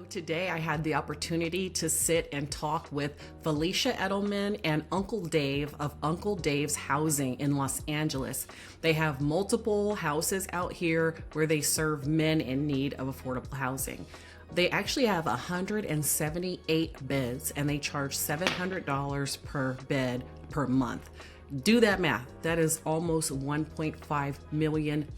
So today I had the opportunity to sit and talk with Felicia Edelman and Uncle Dave of Uncle Dave's Housing in Los Angeles. They have multiple houses out here where they serve men in need of affordable housing. They actually have 178 beds and they charge $700 per bed per month. Do that math. That is almost $1.5 million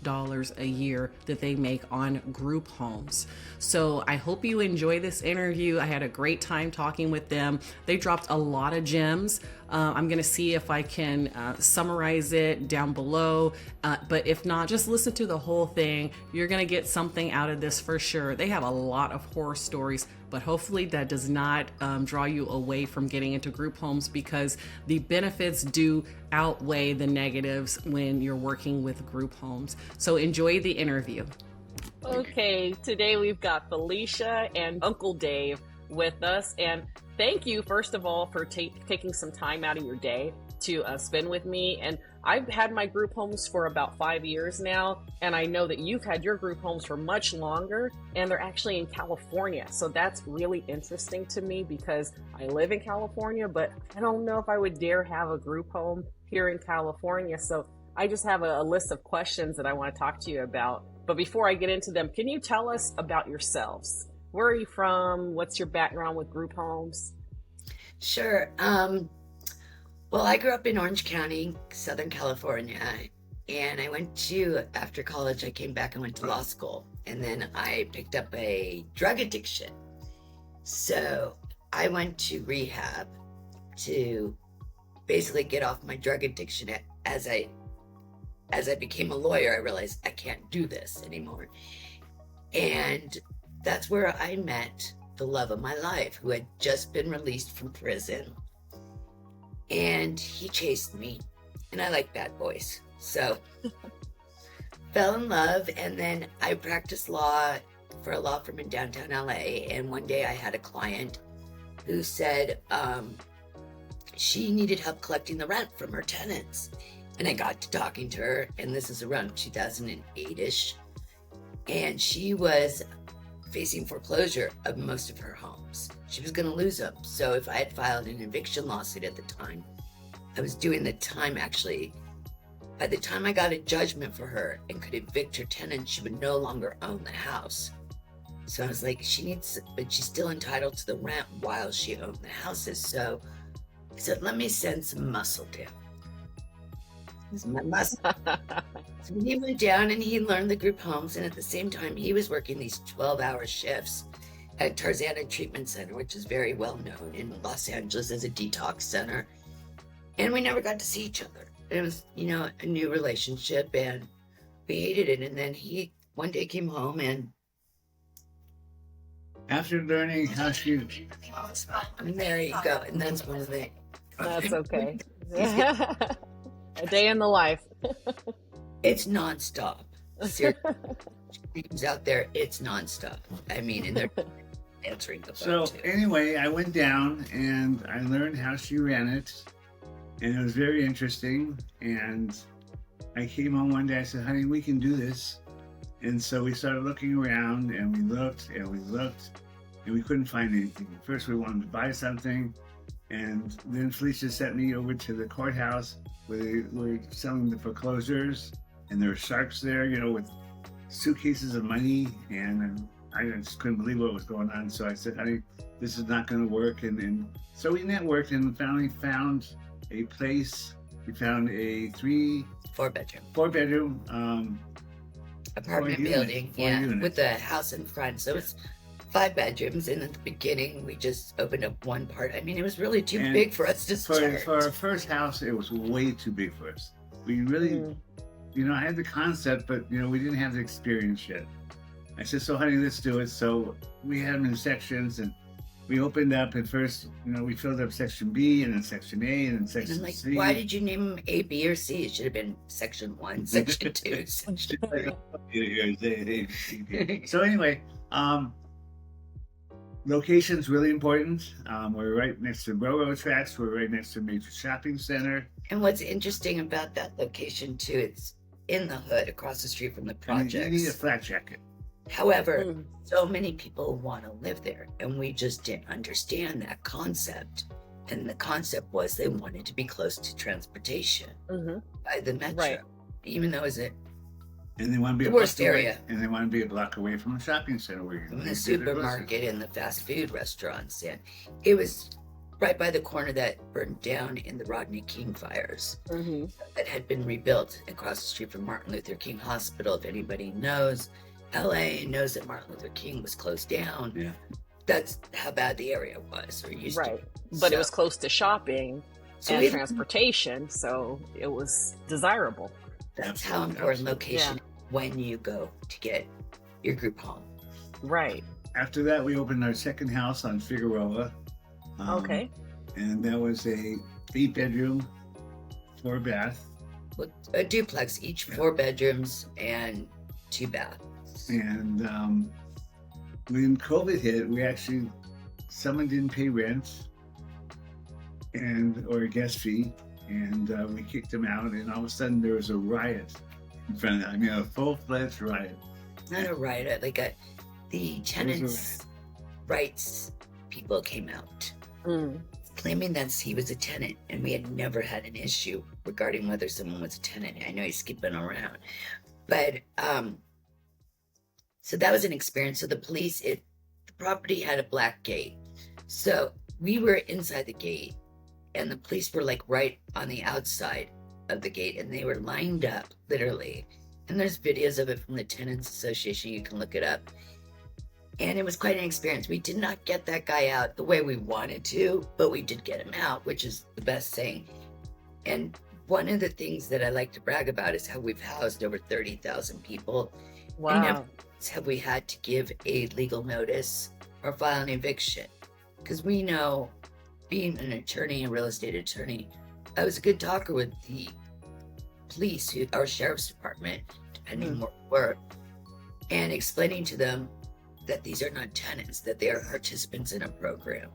a year that they make on group homes. So I hope you enjoy this interview. I had a great time talking with them. They dropped a lot of gems. I'm going to see if I can summarize it down below. But if not, just listen to the whole thing. You're going to get something out of this for sure. They have a lot of horror stories, but hopefully that does not draw you away from getting into group homes, because the benefits do outweigh the negatives when you're working with group homes. So enjoy the interview. Okay, today we've got Felicia and Uncle Dave with us. And thank you, first of all, for taking some time out of your day to spend with me. And I've had my group homes for about 5 years now, and I know that you've had your group homes for much longer, and they're actually in California. So that's really interesting to me because I live in California, but I don't know if I would dare have a group home here in California. So I just have a list of questions that I want to talk to you about. But before I get into them, can you tell us about yourselves? Where are you from? What's your background with group homes? Sure. Well, I grew up in Orange County, Southern California, and after college, I came back and went to law school, and then I picked up a drug addiction. So I went to rehab to basically get off my drug addiction. As I became a lawyer, I realized I can't do this anymore. And that's where I met the love of my life, who had just been released from prison. And he chased me, and I like bad boys. So fell in love, and then I practiced law for a law firm in downtown LA. And one day I had a client who said she needed help collecting the rent from her tenants. And I got to talking to her, and this is around 2008-ish. And she was facing foreclosure of most of her homes. She was going to lose them. So if I had filed an eviction lawsuit at the time, I was doing the time actually. By the time I got a judgment for her and could evict her tenant, she would no longer own the house. So I was like, but she's still entitled to the rent while she owned the houses. So I said, let me send some muscle down. This is my muscle. So he went down and he learned the group homes, and at the same time he was working these 12-hour shifts at Tarzana Treatment Center, which is very well known in Los Angeles as a detox center. And we never got to see each other. It was, a new relationship, and we hated it. And then he one day came home, and after learning how to, and there you go. And that's one of the. That's okay. A day in the life. It's nonstop. Seriously, dreams out there. It's nonstop. I mean, and they're answering the phone too. Anyway, I went down and I learned how she ran it, and it was very interesting. And I came home one day. I said, "Honey, we can do this." And so we started looking around, and we looked, and we looked, and we couldn't find anything. First, we wanted to buy something, and then Felicia sent me over to the courthouse where they were selling the foreclosures, and there were sharks there, with suitcases of money, and I just couldn't believe what was going on. So I said, honey, this is not going to work. And so we networked and finally found a place. We found a four bedroom four apartment building, units. With a house in front. So it's 5 bedrooms, and at the beginning we just opened up one part. I mean, it was really too big for us to start. For our first house, it was way too big for us. We really, I had the concept, but we didn't have the experience yet. I said, so honey, let's do it. So we had them in sections, and we opened up at first, we filled up section B, and then section A, and then section C. Why did you name them A, B, or C? It should have been section 1, section 2, section 3. So anyway, location's really important. We're right next to railroad tracks. We're right next to a major shopping center. And what's interesting about that location too, it's in the hood across the street from the projects. You need a flat jacket. However, Mm. so many people want to live there, and we just didn't understand that concept. And the concept was they wanted to be close to transportation Hmm. by the metro, Right. even though it's And they want to be the a block worst away, area. and they want to be a block away from the shopping center where you're from going the to visit supermarket and the fast food restaurants. And it was right by the corner that burned down in the Rodney King fires Hmm. that had been rebuilt across the street from Martin Luther King Hospital. If anybody knows LA, knows that Martin Luther King was closed down. Yeah. That's how bad the area was, or used to Right. be. But it So- was close to shopping so and we- transportation, so it was desirable. that's how Absolutely, important absolutely. location when you go to get your group home. Right. After that, we opened our second house on Figueroa. Okay. And that was a 8-bedroom, 4-bath. With a duplex, each 4 bedrooms and 2 baths. And when COVID hit, someone didn't pay rent or a guest fee, and we kicked them out. And all of a sudden, there was a riot in front of that. I mean, a full-fledged riot. Not a riot, the tenants' rights people came out Mm. claiming that he was a tenant, and we had never had an issue regarding whether someone was a tenant. I know he's skipping around, but so that was an experience. So the property had a black gate, so we were inside the gate, and the police were like right on the outside of the gate, and they were lined up literally. And there's videos of it from the Tenants Association. You can look it up. And it was quite an experience. We did not get that guy out the way we wanted to, but we did get him out, which is the best thing. And one of the things that I like to brag about is how we've housed over 30,000 people. Wow. And never have we had to give a legal notice or file an eviction. Because we know, being an attorney, a real estate attorney, I was a good talker with the police, our sheriff's department, depending where we were, and explaining to them that these are not tenants, that they are participants in a program.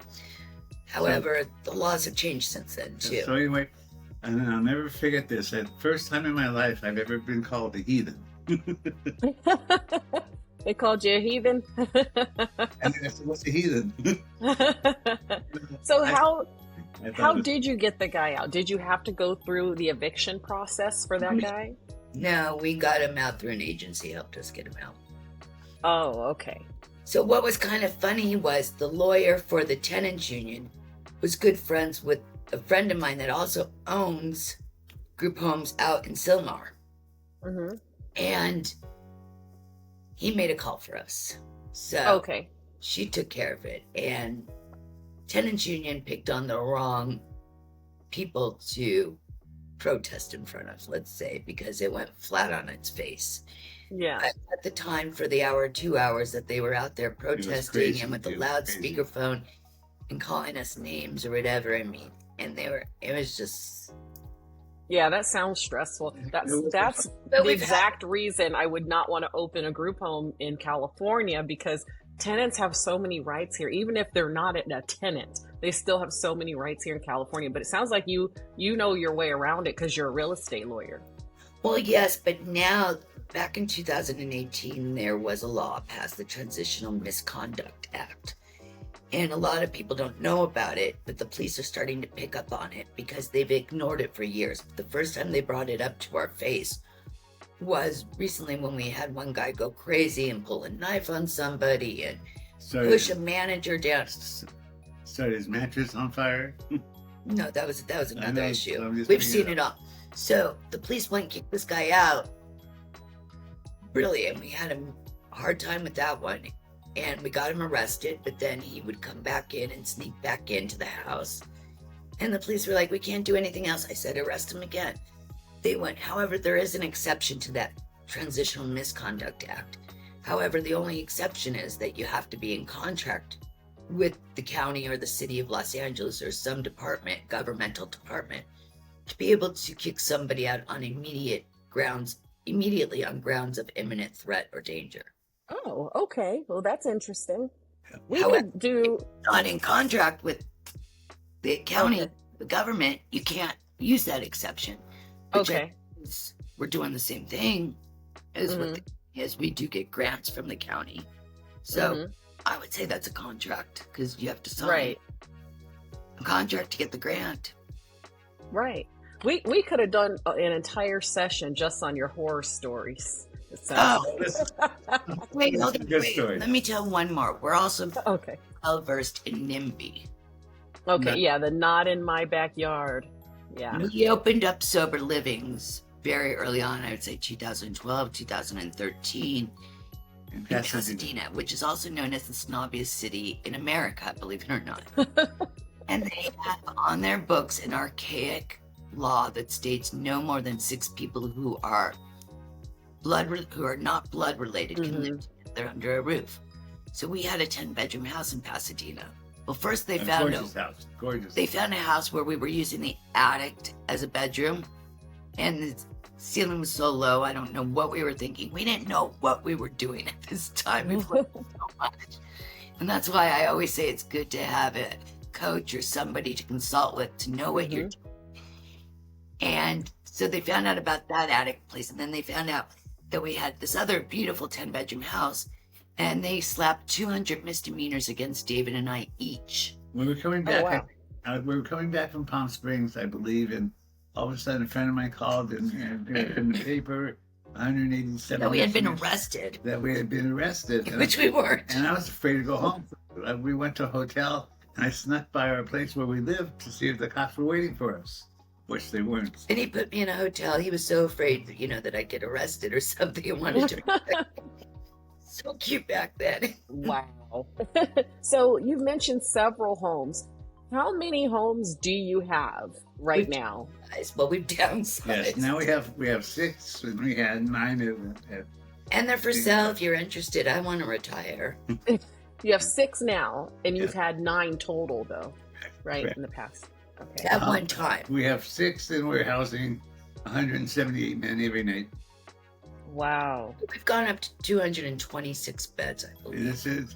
However, the laws have changed since then too. So anyway, and I'll never forget this. The first time in my life I've ever been called a heathen. They called you a heathen. And I said, "What's a heathen?" So I how thought it- did you get the guy out? Did you have to go through the eviction process for that guy? No, we got him out through an agency, helped us get him out. Oh, okay. So what was kind of funny was the lawyer for the tenants union was good friends with a friend of mine that also owns group homes out in Sylmar. Mm-hmm. And he made a call for us. So Okay. she took care of it. And tenants union picked on the wrong people to protest in front of, let's say, because it went flat on its face. Yeah. At the time, for the hour, 2 hours that they were out there protesting crazy. and with the It was loud crazy. speakerphone and calling us names or whatever, I mean, and it was just. Yeah, that sounds stressful. That's But the we've exact reason I would not want to open a group home in California, because tenants have so many rights here. Even if they're not a tenant, they still have so many rights here in California. But it sounds like you know your way around it because you're a real estate lawyer. Well, yes, but now, back in 2018, there was a law passed, the Transitional Misconduct Act. And a lot of people don't know about it, but the police are starting to pick up on it because they've ignored it for years. The first time they brought it up to our face was recently when we had one guy go crazy and pull a knife on somebody and push a manager down. Started his mattress on fire. No, that was another know, issue. I'm just We've bringing seen it it all. So the police went and kicked this guy out. Brilliant. We had a hard time with that one. And we got him arrested, but then he would come back in and sneak back into the house. And the police were like, we can't do anything else. I said, arrest him again. They went, however, there is an exception to that Transitional Misconduct Act. However, the only exception is that you have to be in contract with the county or the city of Los Angeles or some department, governmental department, to be able to kick somebody out on immediately on grounds of imminent threat or danger. Oh, okay. Well, that's interesting. We However, could do. Not in contract with the county, Okay. the government, you can't use that exception. Which Okay. we're doing the same thing as what the is we do get grants from the county. So I would say that's a contract because you have to sign a contract to get the grant. Right. We could have done an entire session just on your horror stories. Wait, Good story. let me tell one more. We're also Okay. well versed in NIMBY. Okay, yeah, the not in my backyard. Yeah. We opened up sober livings very early on, I would say 2012, 2013, in Pasadena, which is also known as the snobbiest city in America, believe it or not. And they have on their books an archaic law that states no more than 6 people who are not blood related can live together under a roof. So we had a 10-bedroom house in Pasadena. Well, first they found Gorgeous. They found a house where we were using the attic as a bedroom, and the ceiling was so low. I don't know what we were thinking. We didn't know what we were doing at this time. We learned so much, and that's why I always say it's good to have a coach or somebody to consult with to know what you're doing. And so they found out about that attic place, and then they found out that we had this other beautiful 10-bedroom house. And they slapped 200 misdemeanors against David and I each. We were coming back. wow. We were coming back from Palm Springs, I believe, and all of a sudden a friend of mine called and in the paper, 187. That we had been arrested. That we had been arrested. Which we weren't. And I was afraid to go home. We went to a hotel, and I snuck by our place where we lived to see if the cops were waiting for us, which they weren't. And he put me in a hotel. He was so afraid, that I'd get arrested or something and wanted to. So cute back then. Wow. So you've mentioned several homes. How many homes do you have now? Well, we've downsized. Yes, now we have 6, and we had 9 And they're for sale if you're interested. I want to retire. You have 6 now, and you've had 9 total, though, right, in the past. Okay. At one time. We have 6, and we're housing 178 men every night. Wow. We've gone up to 226 beds, I believe.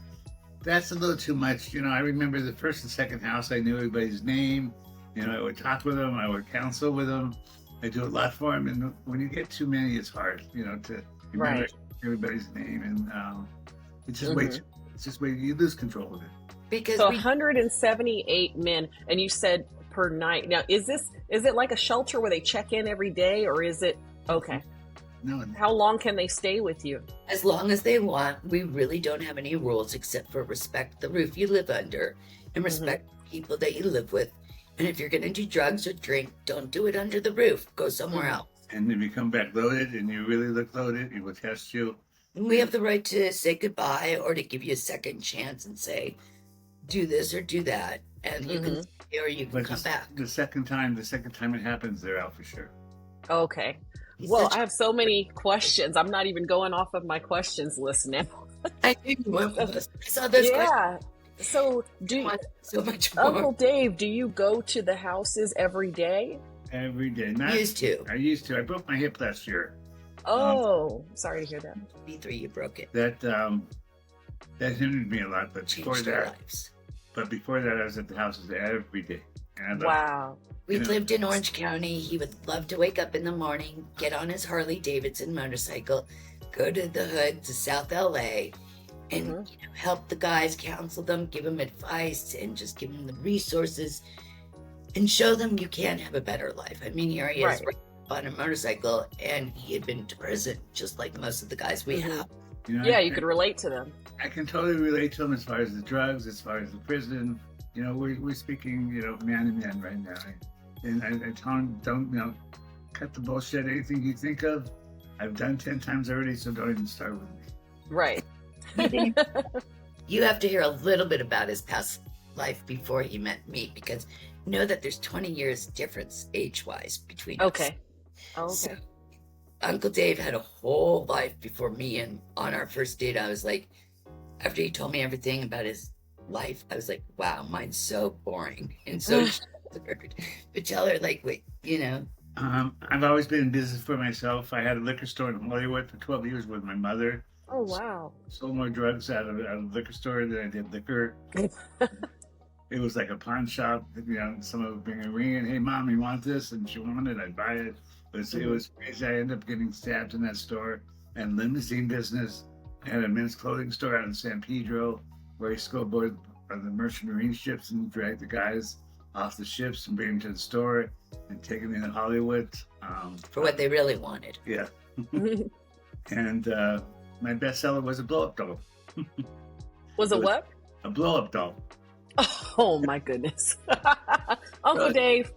That's a little too much. I remember the first and second house, I knew everybody's name. I would talk with them. I would counsel with them. I do a lot for them. And when you get too many, it's hard, to remember everybody's name. And it's just way you lose control of it. Because so 178 men, and you said per night. Now, is it like a shelter where they check in every day, or is it okay? No. How long can they stay with you? As long as they want. We really don't have any rules except for respect the roof you live under and respect people that you live with. And if you're going to do drugs or drink, don't do it under the roof. Go somewhere else. And if you come back loaded and you really look loaded, it will test you. We have the right to say goodbye or to give you a second chance and say, do this or do that. And you can stay or you can come back. The second time it happens, they're out for sure. Okay. Well, I have so many questions. I'm not even going off of my questions list now. I knew you went with us. I saw those questions. So so much more. Uncle Dave, do you go to the houses every day? Every day. I used to. I broke my hip last year. Oh, sorry to hear that. B3, you broke it. That hindered me a lot, but Changed our lives. before that, I was at the houses every day. And Wow. We lived in Orange County. He would love to wake up in the morning, get on his Harley Davidson motorcycle, go to the hood to South LA, and help the guys, counsel them, give them advice, and just give them the resources, and show them you can have a better life. I mean, here he is on a motorcycle, and he had been to prison, just like most of the guys we have. You could relate to them. I can totally relate to them as far as the drugs, as far as the prison. We're speaking, man to man right now. And I tell them, don't, cut the bullshit. Anything you think of, I've done 10 times already, so don't even start with me. Right. You have to hear a little bit about his past life before he met me, because know that there's 20 years difference age-wise between us. Okay. So, Uncle Dave had a whole life before me, and on our first date, I was like, after he told me everything about his life, I was like, wow, mine's so boring and so sheltered. But tell her, like, wait, I've always been in business for myself. I had a liquor store in Hollywood for 12 years with my mother. Oh, wow. Sold more drugs out of the liquor store than I did liquor. It was like a pawn shop. Someone would bring a ring in. Hey, Mom, you want this? And she wanted it. I'd buy it. It was crazy. I ended up getting stabbed in that store and limousine business. I had a men's clothing store out in San Pedro where I used to go aboard on the merchant marine ships and drag the guys off the ships and bring them to the store and take them into Hollywood. For what they really wanted. Yeah. And my bestseller was a blow-up doll. Was it what? A blow-up doll. Oh my goodness. Uncle Dave.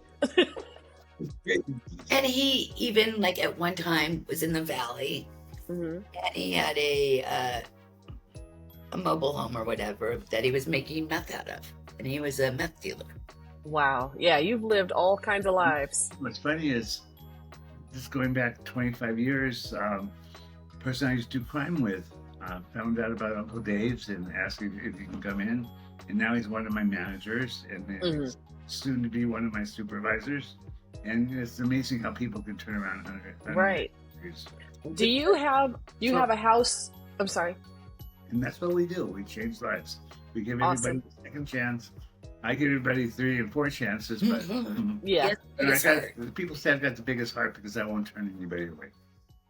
And he even, like, at one time was in the valley, Mm-hmm. and he had a mobile home or whatever that he was making meth out of, and he was a meth dealer. Wow. Yeah, you've lived all kinds of lives. What's funny is, just going back 25 years, the person I used to do crime with found out about Uncle Dave's and asked if he can come in. And now he's one of my managers and he's soon to be one of my supervisors. And it's amazing how people can turn around 100 Right. years. Do you have a house? I'm sorry. And that's what we do. We change lives. We give Awesome. everybody a second chance. I give everybody 3 and 4 chances, but Yeah. Yes, and it's hard. people say I've got the biggest heart because I won't turn anybody away.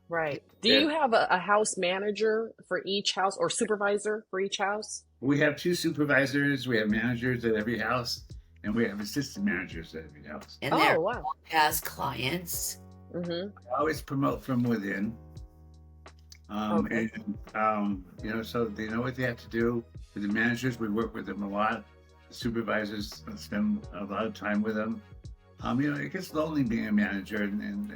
Right. Do Yeah. you have a house manager for each house or supervisor for each house? We have 2 supervisors, we have managers at every house, and we have assistant managers at every house. And Oh, they're wow. past clients. Mm-hmm. I always promote from within. Okay. And, so they know what they have to do. For the managers, we work with them a lot. The supervisors spend a lot of time with them. It gets lonely being a manager, and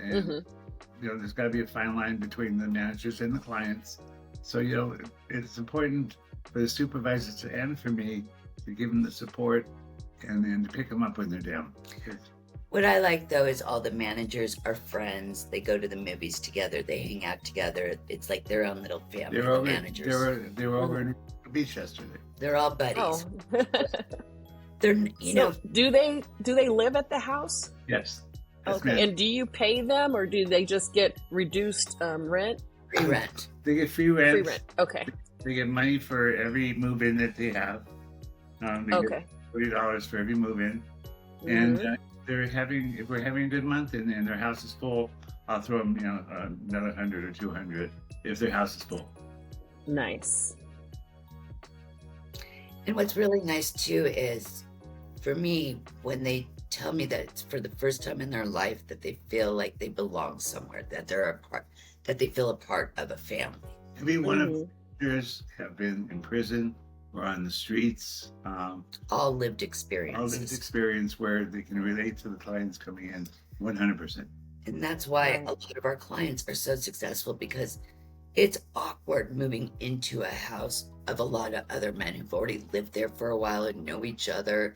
there's got to be a fine line between the managers and the clients. So, it's important for the supervisors and for me to give them the support and to pick them up when they're down. What I like, though, is all the managers are friends. They go to the movies together. They hang out together. It's like their own little family. They're The over, managers. they were over in the beach yesterday. They're all buddies. Oh. They're, So, do they live at the house? Yes. Yes, Okay. ma'am. And do you pay them, or do they just get reduced rent? free rent. They get free rent. Free rent. Okay. They get money for every move-in that they have. They Okay. get $40 for every move-in. Mhm. And if we're having a good month and their house is full, I'll throw them, another 100 or 200 if their house is full. Nice. And what's really nice, too, is for me, when they tell me that it's for the first time in their life that they feel like they belong somewhere, that they're a part, that they feel a part of a family. Every one of Mhm. yours have been in prison or on the streets. All lived All experiences. this experience where they can relate to the clients coming in 100%. And that's why Right. a lot of our clients are so successful, because it's awkward moving into a house of a lot of other men who've already lived there for a while and know each other.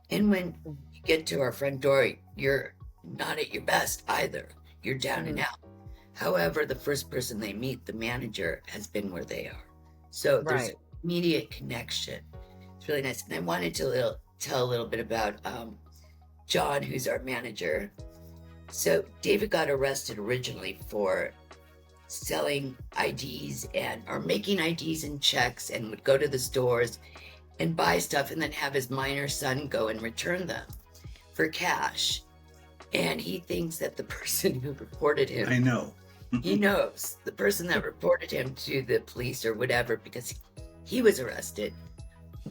And when you get to our front door, you're not at your best either. You're down and out. However, the first person they meet, the manager, has been where they are. So there's Right. immediate connection. It's really nice. And I wanted to tell a little bit about John, who's our manager. So David got arrested originally for selling IDs or making IDs and checks, and would go to the stores and buy stuff and then have his minor son go and return them for cash. And he thinks that the person who reported him, I know. he knows the person that reported him to the police or whatever, because he was arrested,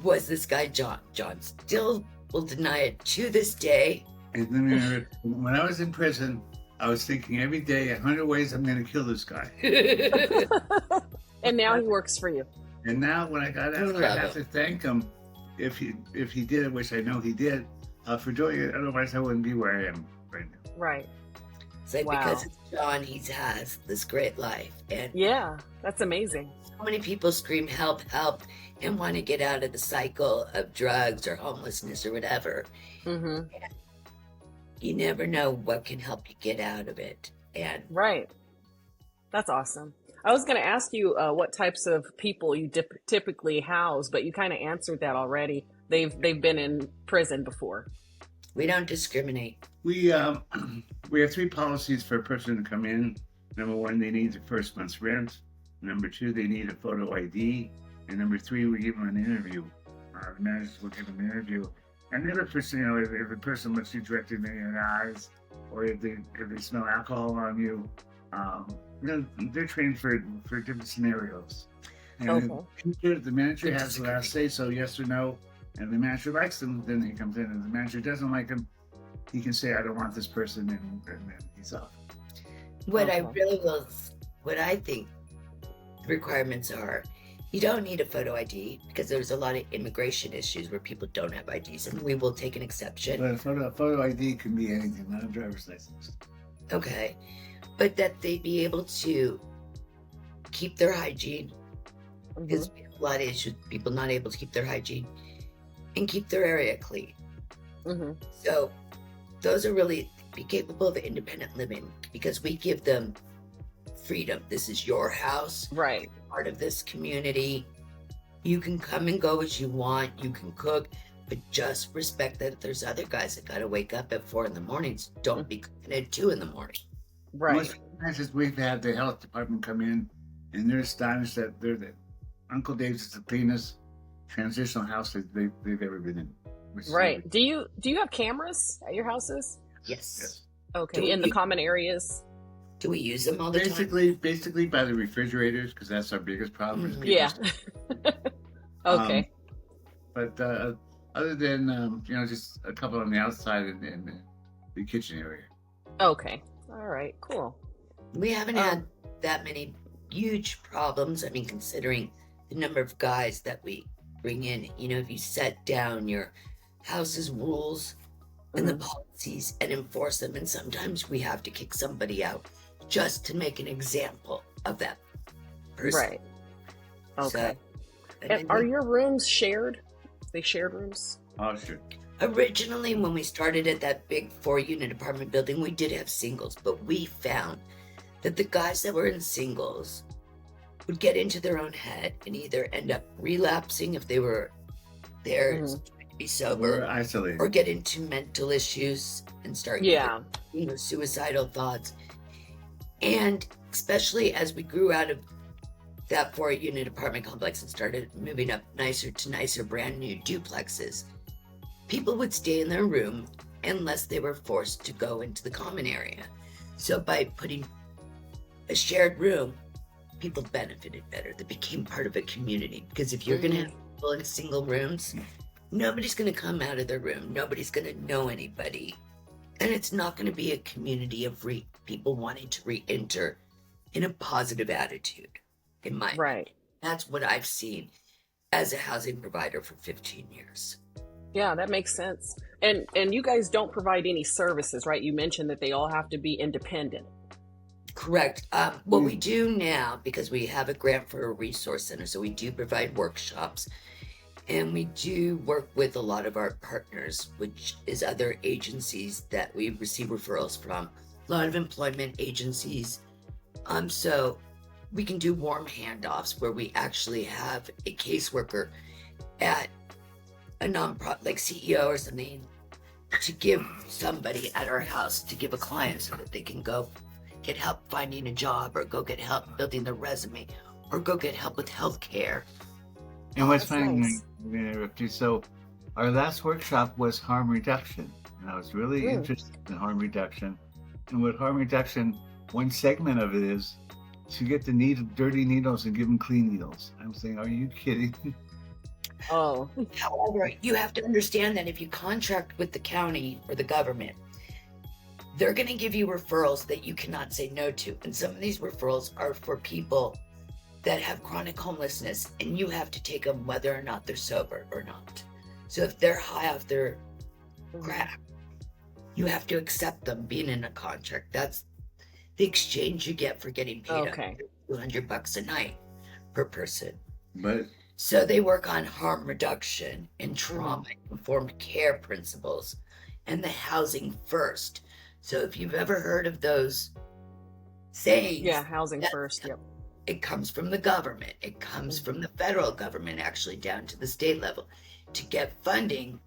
was this guy, John. John still will deny it to this day. And then when I was in prison, I was thinking every day 100 ways I'm going to kill this guy. And now he works for you. And now when I got out, I have to thank him if he did it, which I know he did, for doing it. Otherwise, I wouldn't be where I am right now. Right. It's like, Wow. because it's John, he has this great life. And Yeah. That's amazing. so many people scream, help, help, and want to get out of the cycle of drugs or homelessness or whatever. Mm-hmm. You never know what can help you get out of it. And Right. That's awesome. I was going to ask you what types of people you typically house, but you kind of answered that already. They've been in prison before. we don't discriminate. We have 3 policies for a person to come in. Number 1, they need the first month's rent. Number 2, they need a photo ID. And number 3, we give them an interview. The managers will give them an interview. And the other person, if the person looks you directly in the eyes, or if they smell alcohol on you, they're trained for different scenarios. And Okay. the manager has the last say, so yes or no. And the manager likes them, then he comes in. And the manager doesn't like him, he can say, I don't want this person, and then he's off. What I think the requirements are, you don't need a photo ID because there's a lot of immigration issues where people don't have IDs, and we will take an exception. But a photo ID can be anything, not a driver's license. Okay. But that they be able to keep their hygiene, because we have a lot of issues with people not able to keep their hygiene, and keep their area clean. So those are really be capable of independent living, because we give them freedom. This is your house, Right. part of this community. You can come and go as you want. You can cook, but just respect that if there's other guys that got to wake up at 4 a.m, don't be cooking at 2 a.m. Right. Most times we've had the health department come in, and they're astonished that Uncle Dave's is the cleanest transitional house that they've ever been in. Right. Do you have cameras at your houses? Yes. Okay. In the common areas? Do we use them all the time? Basically by the refrigerators, because that's our biggest problem. Yeah. Okay. But other than just a couple on the outside and the kitchen area. Okay. All right. Cool. We haven't had that many huge problems. I mean, considering the number of guys that we bring in, if you set down your house's rules and the policies and enforce them, and sometimes we have to kick somebody out just to make an example of that person. Right. Okay. So, and are your rooms shared? They shared rooms? Oh, sure. Originally, when we started at that big 4-unit apartment building, we did have singles, but we found that the guys that were in singles would get into their own head and either end up relapsing if they were there to be sober, or isolated, or get into mental issues and start suicidal thoughts. And especially as we grew out of that 4-unit apartment complex and started moving up nicer to nicer brand new duplexes, people would stay in their room unless they were forced to go into the common area. So by putting a shared room, people benefited better. They became part of a community, because if you're going to have people in single rooms, nobody's going to come out of their room. Nobody's going to know anybody. And it's not going to be a community of people wanting to re-enter in a positive attitude, in my opinion. That's what I've seen as a housing provider for 15 years. Yeah, that makes sense. And you guys don't provide any services, right? You mentioned that they all have to be independent. Correct. What we do now, because we have a grant for a resource center, so we do provide workshops, and we do work with a lot of our partners, which is other agencies that we receive referrals from, a lot of employment agencies. So we can do warm handoffs where we actually have a caseworker at a nonprofit, like CEO or something, to give somebody at our house, to give a client so that they can go get help finding a job, or go get help building their resume, or go get help with healthcare. And what's funny, so our last workshop was harm reduction, and I was really interested in harm reduction. And with harm reduction, one segment of it is to get the dirty needles and give them clean needles. I'm saying, are you kidding? Oh. However, you have to understand that if you contract with the county or the government, they're going to give you referrals that you cannot say no to. And some of these referrals are for people that have chronic homelessness, and you have to take them whether or not they're sober or not. So if they're high off their crack, you have to accept them being in a contract. That's the exchange you get for getting paid $200 a night per person. But so they work on harm reduction and trauma-informed care principles and the housing first. So if you've ever heard of those sayings, housing first. Yep. It comes from the government. It comes from the federal government, actually down to the state level. To get funding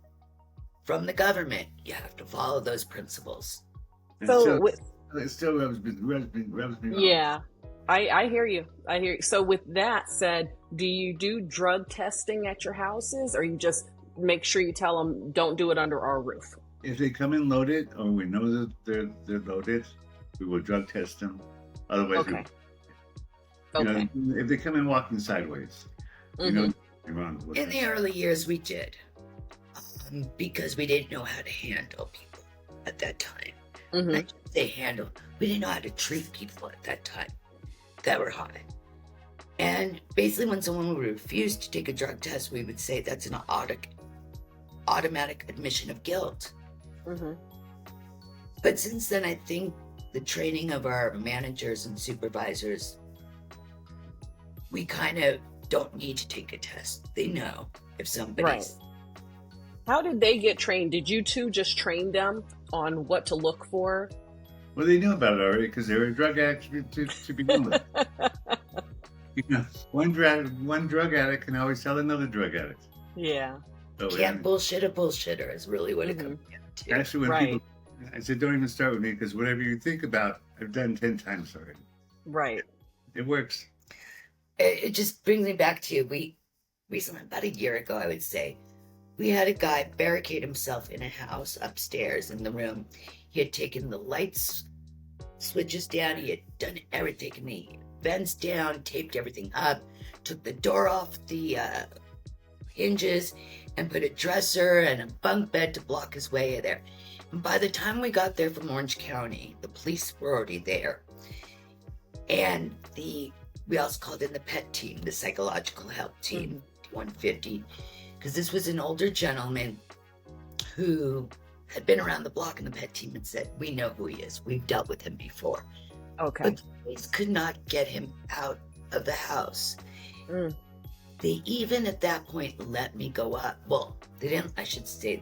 from the government, you have to follow those principles. So it still rubs me wrong. Yeah, I hear you. So with that said, do you do drug testing at your houses, or you just make sure you tell them don't do it under our roof? If they come in loaded, or we know that they're loaded, we will drug test them. Otherwise, Okay. you Okay. know, if they come in walking sideways, you know, you're wrong. In the early years, we did. Because we didn't know how to handle people at that time. Mm-hmm. We didn't know how to treat people at that time that were high. And basically, when someone would refuse to take a drug test, we would say that's an automatic admission of guilt. Mm-hmm. But since then, I think the training of our managers and supervisors, we kind of don't need to take a test. They know if somebody's... Right. How did they get trained? Did you two just train them on what to look for? Well, they knew about it already because they were drug addicts to begin with. You know, one drug addict can always tell another drug addict. Yeah. So, Can't bullshit a bullshitter is really what it comes down to. actually, when Right. people, I said, don't even start with me because whatever you think about, I've done 10 times already. Right. It works. It just brings me back to we recently, about a year ago, I would say, we had a guy barricade himself in a house upstairs in the room. He had taken the lights switches down. He had done everything. And the vents down, taped everything up, took the door off the hinges, and put a dresser and a bunk bed to block his way there. And by the time we got there from Orange County, the police were already there. And we also called in the PET team, the psychological help team, 150, because this was an older gentleman who had been around the block, and the PET team had said, we know who he is. We've dealt with him before. Okay. But the police could not get him out of the house. Mm. They even at that point let me go up. Well, they didn't, I should say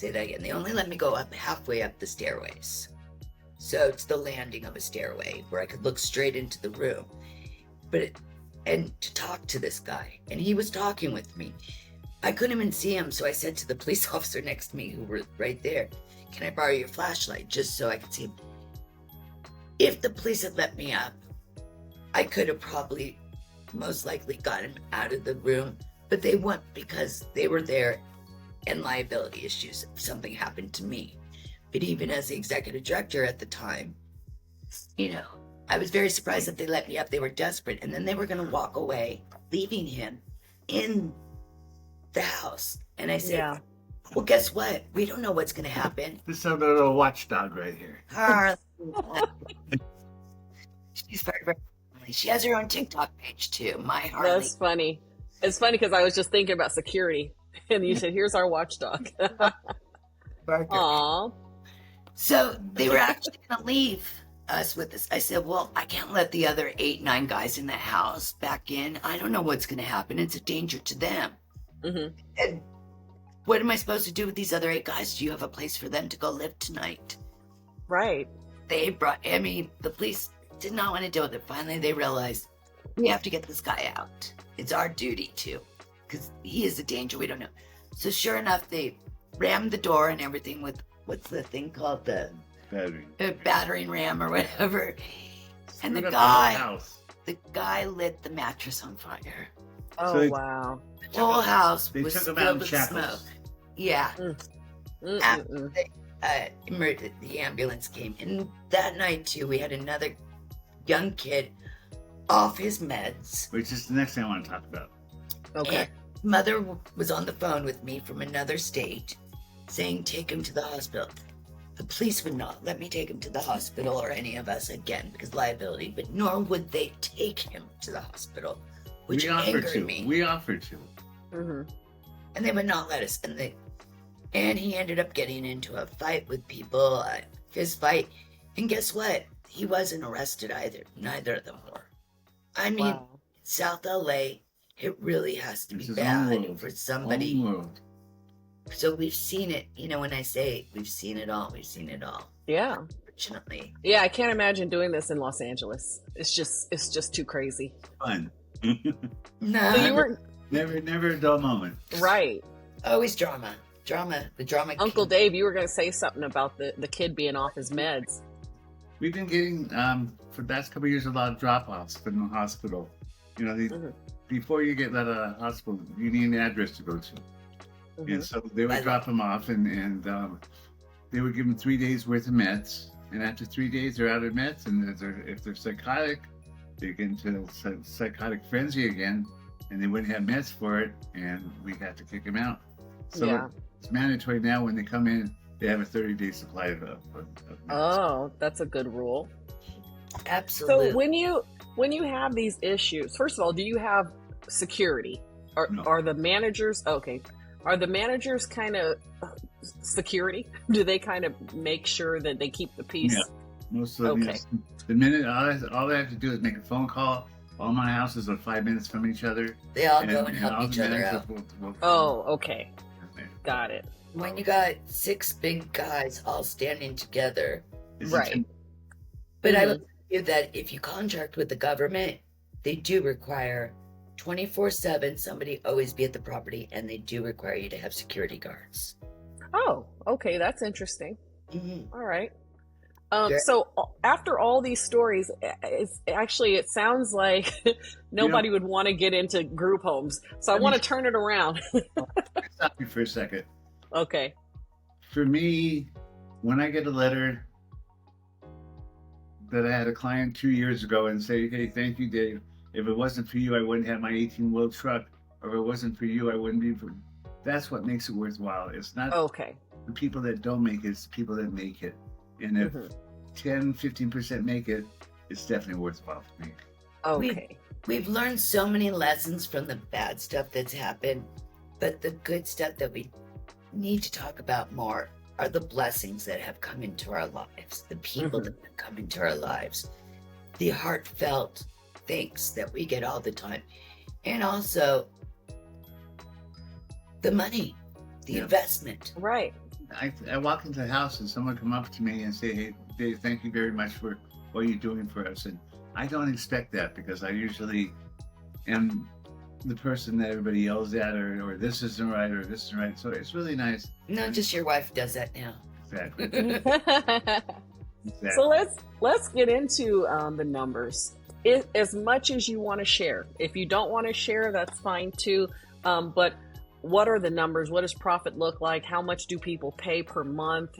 that again. They only let me go up halfway up the stairways. So it's the landing of a stairway where I could look straight into the room. And to talk to this guy. And he was talking with me. I couldn't even see him, so I said to the police officer next to me, who were right there, can I borrow your flashlight just so I could see him? If the police had let me up, I could have probably most likely got him out of the room, but they wouldn't because they were there and liability issues if something happened to me. But even as the executive director at the time, you know, I was very surprised that they let me up. They were desperate, and then they were going to walk away, leaving him in the house. And I said, Yeah. well, guess what? We don't know what's going to happen. This is a little watchdog right here. Harley. She's very, very friendly. She has her own TikTok page too. My Harley. That's funny. It's funny because I was just thinking about security, and you said, "Here's our watchdog." Barker. Aw. So they were actually going to leave us with this. I said, well, I can't let the other 8-9 guys in the house back in. I don't know what's going to happen. It's a danger to them. Mm-hmm. And what am I supposed to do with these other 8 guys? Do you have a place for them to go live tonight? Right. The police did not want to deal with it. Finally, they realized we have to get this guy out. It's our duty to, because he is a danger. We don't know. So sure enough, they rammed the door and everything with, what's the thing called? The battering ram or whatever. And the guy lit the mattress on fire. Oh, So they- wow. The whole house They was took him filled out in with shackles. smoke. Yeah. Mm-mm-mm. The ambulance came. And that night, too, we had another young kid off his meds. Which is the next thing I want to talk about. Okay. And mother was on the phone with me from another state saying, take him to the hospital. The police would not let me take him to the hospital or any of us again because liability, but nor would they take him to the hospiel, which We offered angered to. me. We offered to. Mm-hmm. And they would not let us. And he ended up getting into a fight with people, a fist fight. And guess what? He wasn't arrested either. Neither of them were. I mean, Wow. South LA, it really has to be This is bad own world. for somebody. Own world. So we've seen it. You know, when I say we've seen it all, we've seen it all. Yeah. Fortunately. Yeah, I can't imagine doing this in Los Angeles. It's just too crazy. Fun. No. So you were Never a dull moment. right. Always drama. The drama. Uncle Dave, you were going to say something about the kid being off his meds. We've been getting, for the last couple of years, a lot of drop-offs from the hospital. You know, Mhm. before you get let out of the hospital, you need an address to go to. Mhm. And so they would drop them off, and they would give them 3 days worth of meds, and after 3 days they're out of meds, and if they're psychotic, they get into psychotic frenzy again, and they wouldn't have meds for it, and we have to kick them out. So Yeah. it's mandatory now when they come in, they have a 30-day supply of meds. Oh, that's a good rule. Absolutely. So when you have these issues, first of all, do you have security? No. Are the managers okay? Are the managers kind of security? Do they kind of make sure that they keep the peace? Yeah. Most of them, Okay. yes. The minute all they have to do is make a phone call. All my houses are 5 minutes from each other. They all go and all help the each other managers out. will Oh, okay. Got it. When you got 6 big guys all standing together, It's Right. but I Mhm. will tell you that if you contract with the government, they do require 24/7 somebody always be at the property, and they do require you to have security guards. Oh, okay. That's interesting. Mhm. All right. Yeah. So after all these stories, it sounds like nobody would want to get into group homes. So I want to turn it around. Stop you for a second. Okay. For me, when I get a letter that I had a client 2 years ago and say, "Hey, thank you, Dave. If it wasn't for you, I wouldn't have my 18-wheel truck, or if it wasn't for you, I wouldn't be." That's what makes it worthwhile. It's not Okay. the people that don't make it; it's the people that make it. And if Mhm. 10-15% make it, it's definitely worthwhile for me. Okay. We've learned so many lessons from the bad stuff that's happened, but the good stuff that we need to talk about more are the blessings that have come into our lives, the people that have come into our lives, the heartfelt thanks that we get all the time, and also the money, the Yeah. investment. Right. I walk into the house and someone come up to me and say, "Hey, Dave, thank you very much for what you're doing for us." And I don't expect that because I usually am the person that everybody yells at, or this isn't right, or this isn't right. So it's really nice. Not just your wife does that now. Exactly. So let's get into the numbers. As much as you want to share. If you don't want to share, that's fine too. But what are the numbers? What does profit look like? How much do people pay per month?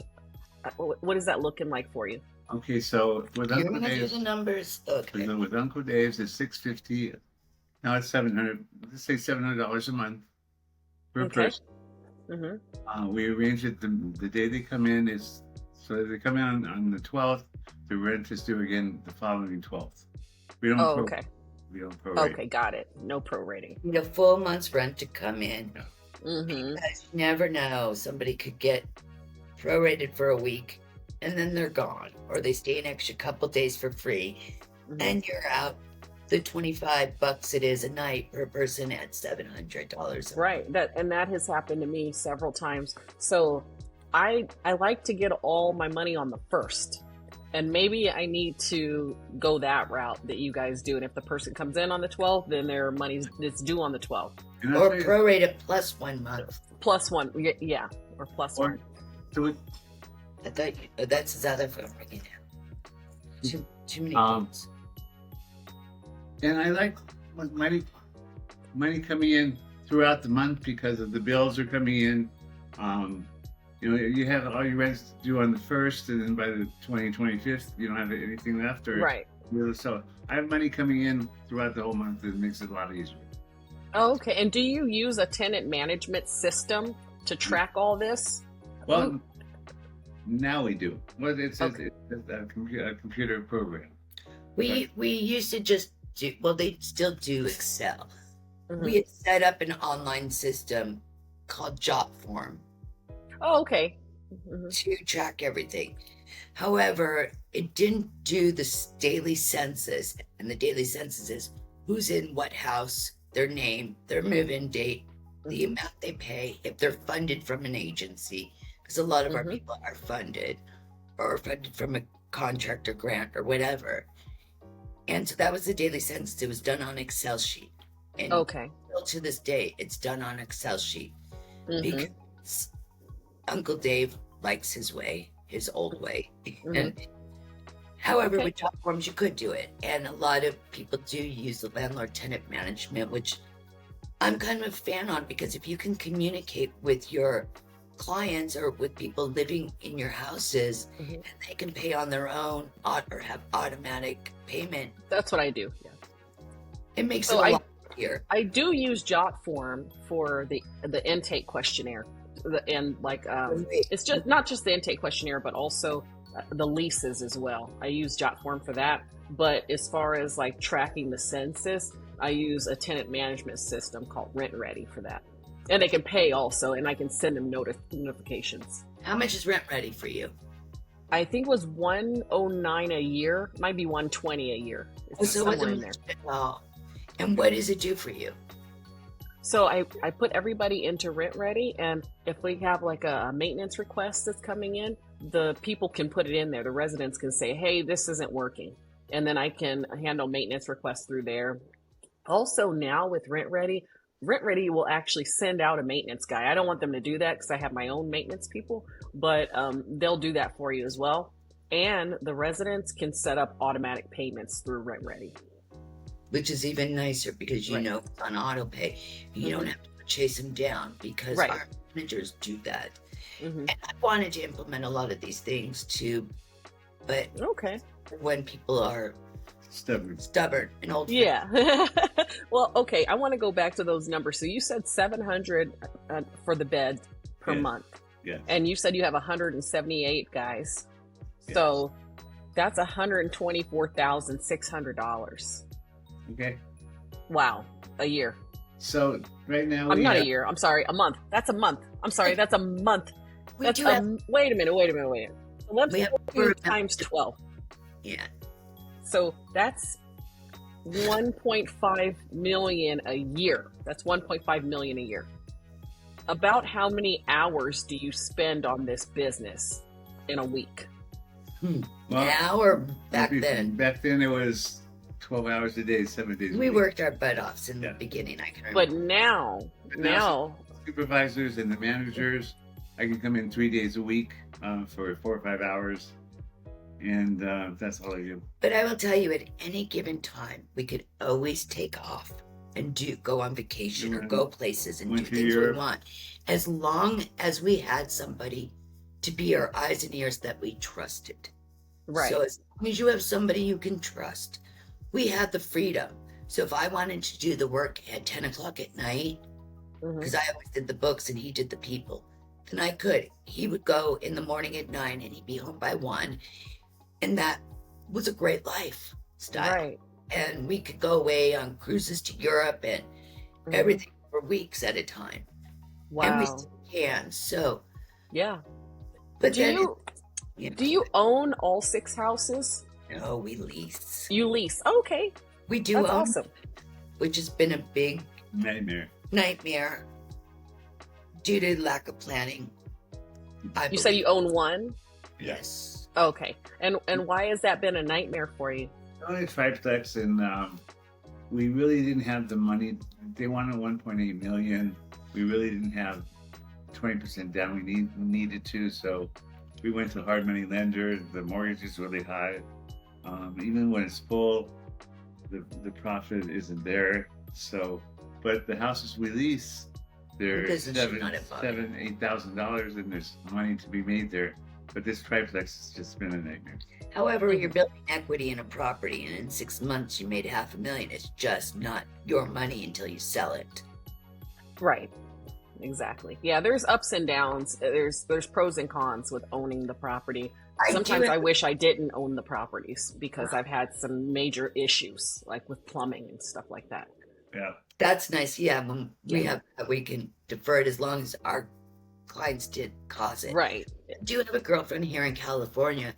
What is that looking like for you? Okay, so with You're Uncle gonna do Dave's, the numbers. Okay. with Uncle Dave's, it's $650. Now it's $700. Let's say $700 a month per Okay. person. Mm-hmm. We arrange it the day they come in. Is so they come in on the 12th. The rent is due again the following 12th. We don't. Oh, okay. We don't prorate. Okay, got it. No prorating. Need a full month's rent to come in. Mm-hmm. Because you never know. Somebody could get prorated for a week and then they're gone. Or they stay an extra couple days for free and you're out the $25 it is a night per person at $700. Right. That has happened to me several times. So I like to get all my money on the first. And maybe I need to go that route that you guys do. And if the person comes in on the 12th, then their money's it's due on the 12th. And I'll Or tell you- prorated plus 1 month. Plus one. Yeah. Or plus Or- one. so it- I thought that's his other phone ringing now. Too many Um, phones. And I like when money coming in throughout the month because of the bills are coming in. You have all your rents due on the 1st, and then by the 25th, you don't have anything left. Right. So I have money coming in throughout the whole month. It makes it a lot easier. Oh, okay. And do you use a tenant management system to track all this? Well, now we do. Well, it's Okay. a computer program. We used to just do, well, they still do Excel. Mhm. We had set up an online system called JotForm Oh, okay. Mhm. to track everything. However, it didn't do this daily census, and the daily census is who's in what house, their name, their move-in date, the amount they pay, if they're funded from an agency, because a lot of our Mhm. people are funded or funded from a contract or grant or whatever. And so that was the daily census. It was done on Excel sheet. And Okay. still to this day, it's done on Excel sheet Mhm. because Uncle Dave likes his way, his old way. And however, Okay. with job forms, you could do it. And a lot of people do use the landlord tenant management, which I'm kind of a fan on because if you can communicate with your clients or with people living in your houses, Mhm. and they can pay on their own or have automatic payment. That's what I do. Yeah. It makes So it a lot easier. I do use JotForm for the intake questionnaire, and like it's just not just the intake questionnaire, but also the leases as well. I use JotForm for that. But as far as like tracking the census, I use a tenant management system called Rent Ready for that, and they can pay also, and I can send them notifications. How much is Rent Ready for you? I think it was $109 a year, might be $120 a year. It's So somewhere in there. well, and what does it do for you? So I put everybody into Rent Ready, and if we have like a maintenance request that's coming in, the people can put it in there. The residents can say, hey, this isn't working. And then I can handle maintenance requests through there. Also now with Rent Ready will actually send out a maintenance guy. I don't want them to do that because I have my own maintenance people, but they'll do that for you as well. And the residents can set up automatic payments through Rent Ready. Which is even nicer because you Right. know it's on auto pay. You don't have to chase them down because Right. our managers do that. Mm-hmm. And I wanted to implement a lot of these things too, but Okay. when people are stubborn and old, Yeah. Well, okay. I want to go back to those numbers. So you said 700 for the bed per Yes. month. Yes. And you said you have 178 guys. So that's $124,600. Okay. Wow. A year. So right now I'm we not have, a year. I'm sorry. A month. That's a month. I'm sorry. That's a month. we That's do have, wait a minute. So let's We have do over- times 12. yeah. So that's 1.5 million a year. That's 1.5 million a year. About how many hours do you spend on this business in a week? well, Now or back maybe- then, Back then it was 12 hours a day, 7 days a we week. worked our butt offs in Yeah. the beginning. I can remember. But now, Supervisors and the managers, I can come in 3 days a week for 4 or 5 hours, and that's all I do. But I will tell you, at any given time, we could always take off and go on vacation or Yeah. go places and do Went to things we Europe. want, as long as we had somebody to be our eyes and ears that we trusted. right? So as long as you have somebody you can trust, we had the freedom. So if I wanted to do the work at 10 o'clock at night, Mhm. because I always did the books and he did the people, then I could. He would go in the morning at 9 and he'd be home by 1. And that was a great lifestyle. Right. And we could go away on cruises to Europe and Mhm. everything for weeks at a time. And we Wow. still can. So, Yeah. but Do then, do you own all 6 houses? no, we lease. You lease. Okay. We do That's own, awesome. which has been a big Nightmare. nightmare due to lack of planning. You said you own one? Yes. Okay. And why has that been a nightmare for you? Only triplex, and we really didn't have the money. They wanted 1.8 million. We really didn't have 20% down. We needed to, so we went to hard money lenders. The mortgage is really high. Even when it's full, the profit isn't there. So, but the houses we lease, they're Business should not have $8,000, and there's money to be made there. But this triplex has just been a nightmare. However, you're building equity in a property, and in 6 months you made $500,000. It's just not your money until you sell it. Right. Exactly. Yeah, there's ups and downs. There's pros and cons with owning the property. Sometimes I wish I didn't own the properties because I've had some major issues, like with plumbing and stuff like that. Yeah. That's nice. Yeah, when we can defer it as long as our clients did cause it. Right. I do have a girlfriend here in California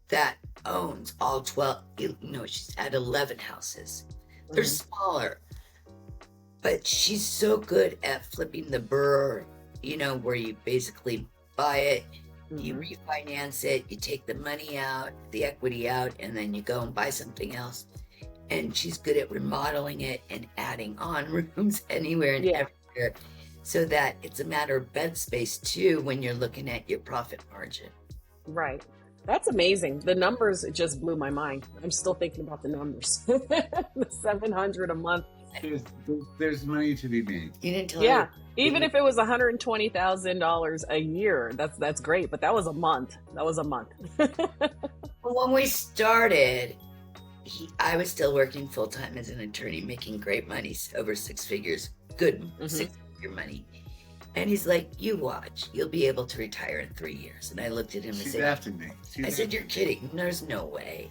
that owns all 12. She's at 11 houses. They're Mhm. smaller, but she's so good at flipping the burr. Where you basically buy it. You Mhm. refinance it, you take the money out, the equity out, and then you go and buy something else. And she's good at remodeling it and adding on rooms anywhere and Yeah. everywhere, so that it's a matter of bed space too when you're looking at your profit margin. Right. That's amazing. The numbers just blew my mind. I'm still thinking about the numbers. The 700 a month. There's money to be made. You didn't tell Yeah. her Even if it was $120,000 a year, that's great. But that was a month. That was a month. When we started, I was still working full time as an attorney, making great money, over six figures, good six-figure money. And he's like, "You watch, you'll be able to retire in 3 years." And I looked at him and She's said, after me. I said, "You're kidding. There's no way.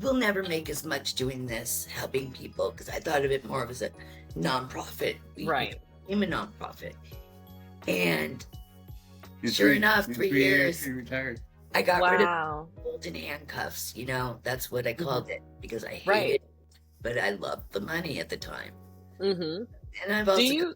We'll never make as much doing this, helping people," because I thought of it more of as a nonprofit. Right. I'm a nonprofit. And In sure three- enough, in 3 3 years, she retired. I got rid of Wow. golden handcuffs. That's what I called it, because I hated Right. it, but I loved the money at the time. Mm-hmm. And I've also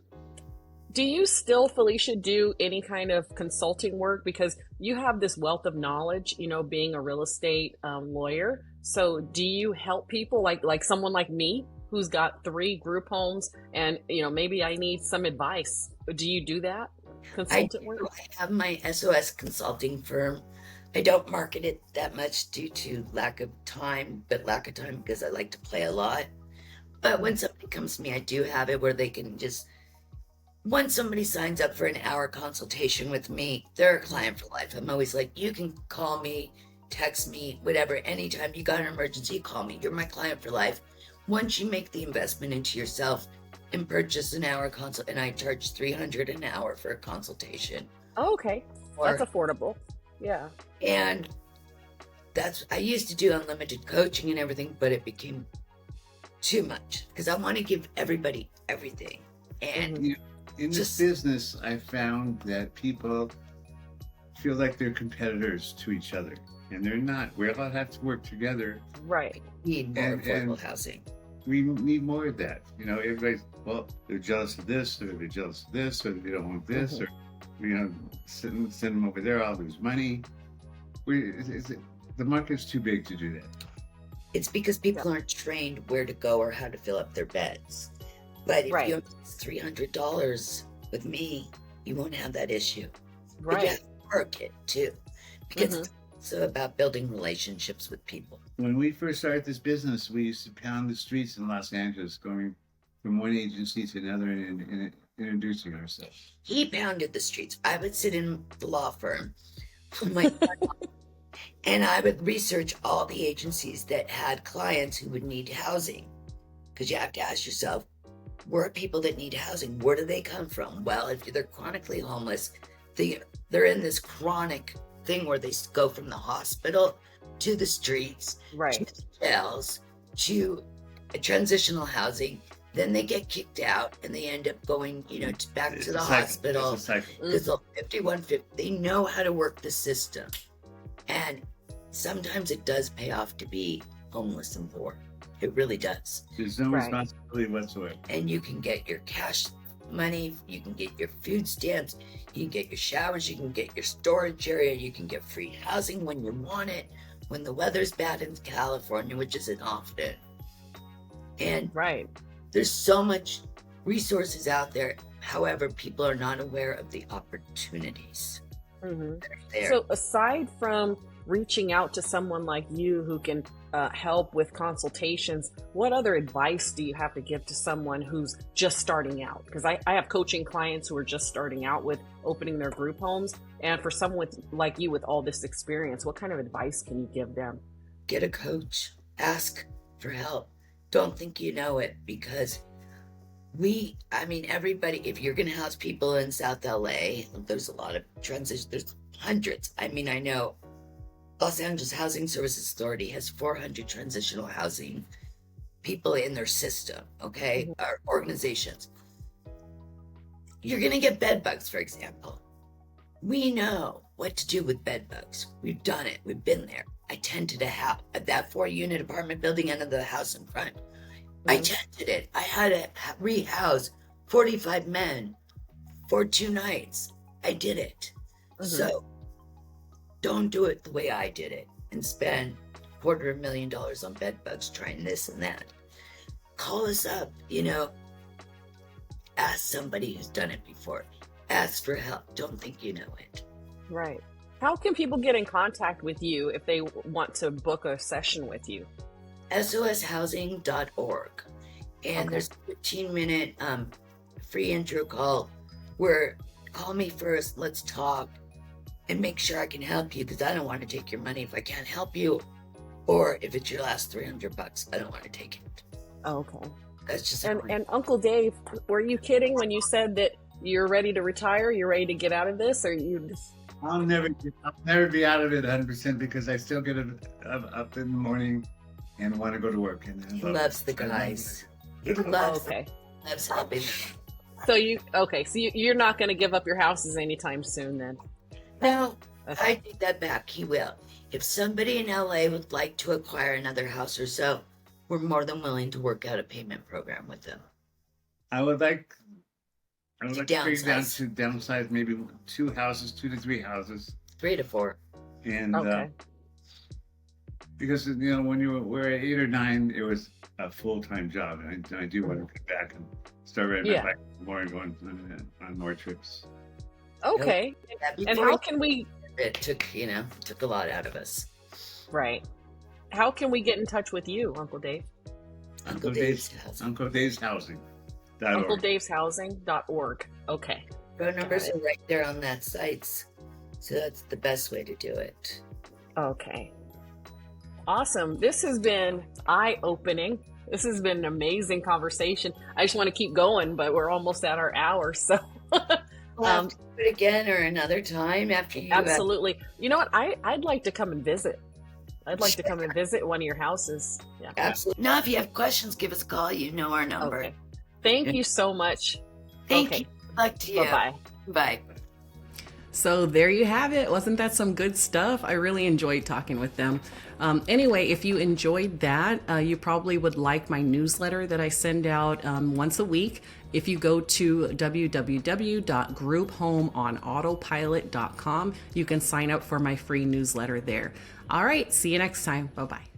Do you still, Felicia, do any kind of consulting work? Because you have this wealth of knowledge, being a real estate lawyer. So do you help people like someone like me who's got 3 group homes and, maybe I need some advice? Do you do that? Consultant work? I have my SOS consulting firm. I don't market it that much due to lack of time because I like to play a lot. But when somebody comes to me, I do have it where they can just, once somebody signs up for an hour consultation with me, they're a client for life. I'm always like, you can call me, text me, whatever, anytime you got an emergency, call me. You're my client for life. Once you make the investment into yourself and purchase an hour consult, and I charge $300 an hour for a consultation. Oh, okay. That's affordable. Yeah. And I used to do unlimited coaching and everything, but it became too much because I want to give everybody everything. And In this business, I found that people feel like they're competitors to each other, and they're not. We all have to work together. Right. need more affordable housing. We need more of that. Everybody's, they're jealous of this, or they're jealous of this, or they don't want this, or, send them over there, I'll lose money. The market's too big to do that. It's because people aren't trained where to go or how to fill up their beds. But if you invest $300 with me, you won't have that issue. Right. But you have to work it too, because it's also about building relationships with people. When we first started this business, we used to pound the streets in Los Angeles, going from one agency to another and introducing ourselves. He pounded the streets. I would sit in the law firm and I would research all the agencies that had clients who would need housing. Because you have to ask yourself, where are people that need housing? Where do they come from? Well, if they're chronically homeless, they're in this chronic thing where they go from the hospital to the streets, to the jails, to transitional housing. Then they get kicked out and they end up going, back to the hospital. It's a cycle. Because 5150, they know how to work the system. And sometimes it does pay off to be homeless and poor. It really does. There's no responsibility whatsoever. And you can get your cash money, you can get your food stamps, you can get your showers, you can get your storage area, you can get free housing when you want it, when the weather's bad in California, which isn't often. And there's so much resources out there. However, people are not aware of the opportunities that are there. So aside from reaching out to someone like you who can help with consultations, what other advice do you have to give to someone who's just starting out? Because I have coaching clients who are just starting out with opening their group homes. And for someone like you with all this experience, what kind of advice can you give them? Get a coach. Ask for help. Don't think you know it, because everybody, if you're going to house people in South LA, there's a lot of there's hundreds. I know Los Angeles Housing Services Authority has 400 transitional housing people in their system, or organizations. You're going to get bed bugs, for example. We know what to do with bed bugs. We've done it. We've been there. I tented a house at that 4-unit apartment building under the house in front. I tented it. I had to rehouse 45 men for 2 nights. I did it. So don't do it the way I did it and spend $250,000 on bed bugs trying this and that. Call us up, ask somebody who's done it before. Ask for help. Don't think you know it. Right. How can people get in contact with you if they want to book a session with you? SOShousing.org. And there's a 15-minute free intro call where call me first, let's talk, and make sure I can help you, because I don't want to take your money if I can't help you. Or if it's your last $300, I don't want to take it. Okay. That's just And Uncle Dave, were you kidding when you said that you're ready to retire? You're ready to get out of this, or you? I'll never be out of it 100% because I still get up in the morning and want to go to work. And he loves the guys. He loves helping them. So you're not going to give up your houses anytime soon, then? No, I take that back. He will. If somebody in LA would like to acquire another house or so, we're more than willing to work out a payment program with them. I would like to bring down downsize. to downsize maybe 2 to 3 houses. 3 to 4. And Okay. because when you were at 8 or 9, it was a full-time job, and I do want to get back and start riding my bike more and going on more trips. Okay. Yeah, And how can we? It took a lot out of us. Right. How can we get in touch with you, Uncle Dave? Uncle Dave's house. Uncle Dave's Housing. UncleDave'sHousing.org. Okay. Phone numbers are right there on that site, so that's the best way to do it. Okay. Awesome. This has been eye-opening. This has been an amazing conversation. I just want to keep going, but we're almost at our hour, so. We'll have to do it again or another time after you. Absolutely. You know what? I'd like to come and visit. I'd like to come and visit one of your houses. Yeah. Absolutely. Now, if you have questions, give us a call. You know our number. Okay. Thank you so much. Thank you. Good luck to you. Bye-bye. Bye. So there you have it. Wasn't that some good stuff? I really enjoyed talking with them. Anyway, if you enjoyed that, you probably would like my newsletter that I send out once a week. If you go to www.grouphomeonautopilot.com, you can sign up for my free newsletter there. All right, see you next time. Bye-bye.